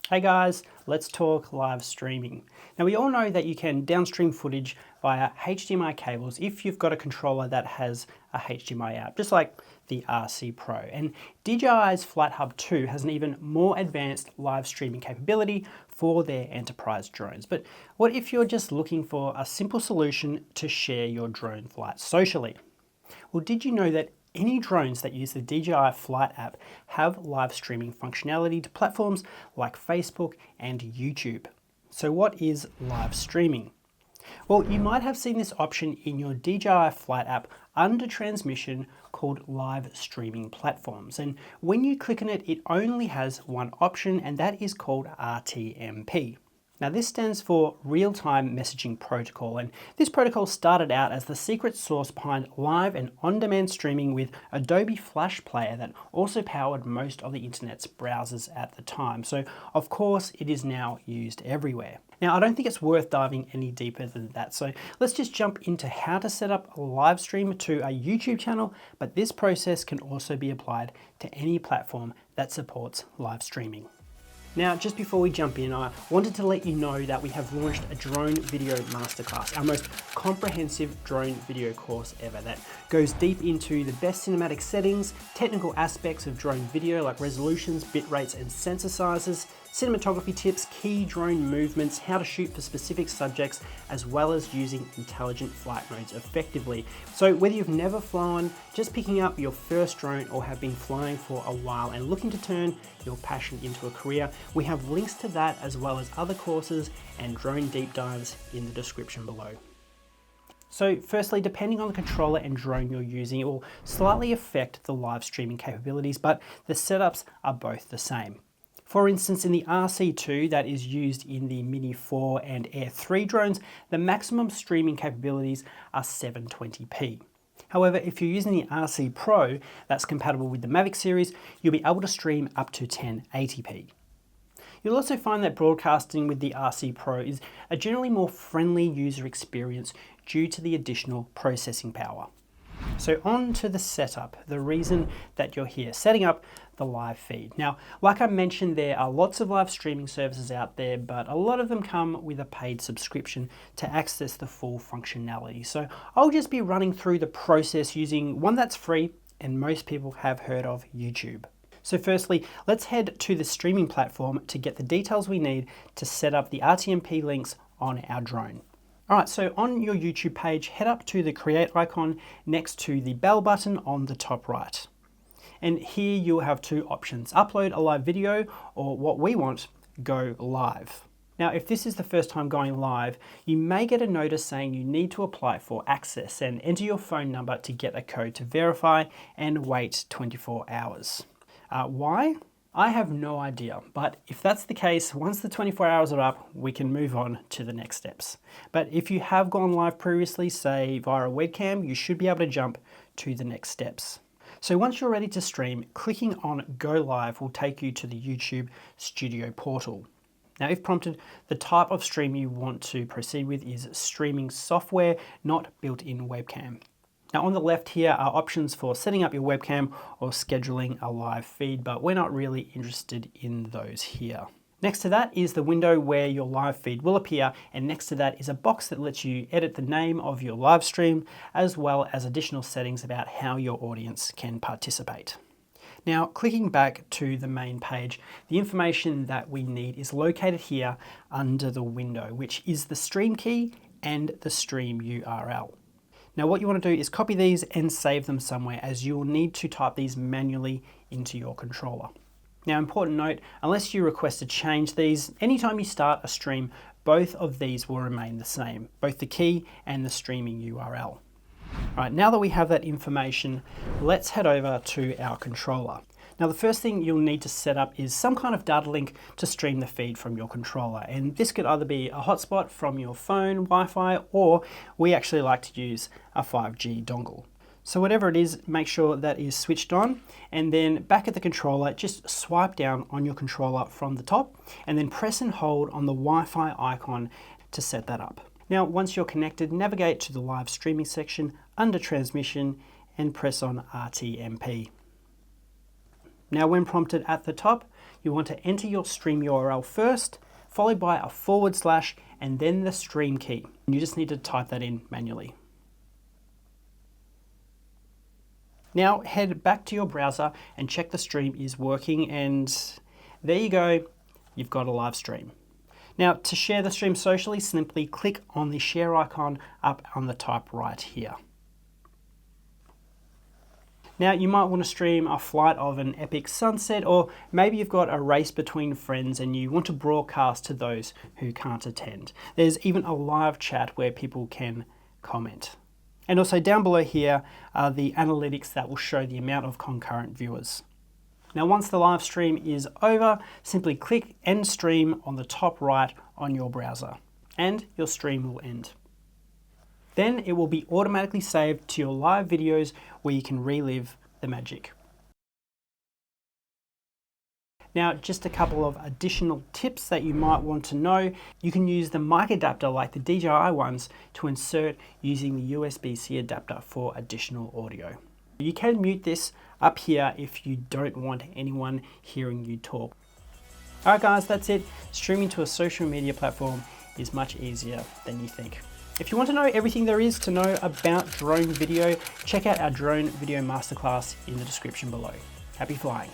Hey guys, let's talk live streaming. Now we all know that you can downstream footage via HDMI cables if you've got a controller that has a HDMI out, just like the RC Pro. And DJI's Flight Hub 2 has an even more advanced live streaming capability for their enterprise drones. But what if you're just looking for a simple solution to share your drone flights socially? Well, did you know that any drones that use the DJI Flight app have live streaming functionality to platforms like Facebook and YouTube? So what is live streaming? Well, you might have seen this option in your DJI Flight app under transmission called live streaming platforms. And when you click on it, it only has one option, and that is called RTMP. Now this stands for Real-Time Messaging Protocol, and this protocol started out as the secret sauce behind live and on-demand streaming with Adobe Flash Player that also powered most of the internet's browsers at the time. So of course it is now used everywhere. Now I don't think it's worth diving any deeper than that, so let's just jump into how to set up a live stream to a YouTube channel, but this process can also be applied to any platform that supports live streaming. Now, just before we jump in, I wanted to let you know that we have launched a drone video masterclass, our most comprehensive drone video course ever that goes deep into the best cinematic settings, technical aspects of drone video like resolutions, bit rates and sensor sizes, cinematography tips, key drone movements, how to shoot for specific subjects, as well as using intelligent flight modes effectively. So whether you've never flown, just picking up your first drone, or have been flying for a while and looking to turn your passion into a career, we have links to that as well as other courses and drone deep dives in the description below. So firstly, depending on the controller and drone you're using, it will slightly affect the live streaming capabilities, but the setups are both the same. For instance, in the RC2 that is used in the Mini 4 and Air 3 drones, the maximum streaming capabilities are 720p. However, if you're using the RC Pro that's compatible with the Mavic series, you'll be able to stream up to 1080p. You'll also find that broadcasting with the RC Pro is a generally more friendly user experience due to the additional processing power. So on to the setup, the reason that you're here, setting up the live feed. Now, like I mentioned, there are lots of live streaming services out there, but a lot of them come with a paid subscription to access the full functionality. So I'll just be running through the process using one that's free, and most people have heard of YouTube. So firstly, let's head to the streaming platform to get the details we need to set up the RTMP links on our drone. Alright, so on your YouTube page, head up to the create icon next to the bell button on the top right. And here you'll have two options, upload a live video, or what we want, go live. Now, if this is the first time going live, you may get a notice saying you need to apply for access and enter your phone number to get a code to verify and wait 24 hours. Why? I have no idea, but if that's the case, once the 24 hours are up, we can move on to the next steps. But if you have gone live previously, say via a webcam, you should be able to jump to the next steps. So once you're ready to stream, clicking on Go Live will take you to the YouTube Studio portal. Now, if prompted, the type of stream you want to proceed with is streaming software, not built-in webcam. Now on the left here are options for setting up your webcam or scheduling a live feed, but we're not really interested in those here. Next to that is the window where your live feed will appear, and next to that is a box that lets you edit the name of your live stream, as well as additional settings about how your audience can participate. Now, clicking back to the main page, the information that we need is located here under the window, which is the stream key and the stream URL. Now what you want to do is copy these and save them somewhere, as you will need to type these manually into your controller. Now, important note, unless you request to change these, anytime you start a stream, both of these will remain the same, both the key and the streaming URL. All right, now that we have that information, let's head over to our controller. Now, the first thing you'll need to set up is some kind of data link to stream the feed from your controller. And this could either be a hotspot from your phone, Wi-Fi, or we actually like to use a 5G dongle. So whatever it is, make sure that is switched on, and then back at the controller, just swipe down on your controller from the top, and then press and hold on the Wi-Fi icon to set that up. Now, once you're connected, navigate to the live streaming section under transmission and press on RTMP. Now, when prompted at the top, you want to enter your stream URL first, followed by a / and then the stream key. You just need to type that in manually. Now head back to your browser and check the stream is working, and there you go, you've got a live stream. Now to share the stream socially, simply click on the share icon up on the top right here. Now you might want to stream a flight of an epic sunset, or maybe you've got a race between friends and you want to broadcast to those who can't attend. There's even a live chat where people can comment. And also down below here are the analytics that will show the amount of concurrent viewers. Now once the live stream is over, simply click End Stream on the top right on your browser, and your stream will end. Then it will be automatically saved to your live videos where you can relive the magic. Now, just a couple of additional tips that you might want to know. You can use the mic adapter like the DJI ones to insert using the USB-C adapter for additional audio. You can mute this up here if you don't want anyone hearing you talk. All right guys, that's it. Streaming to a social media platform is much easier than you think. If you want to know everything there is to know about drone video, check out our drone video masterclass in the description below. Happy flying.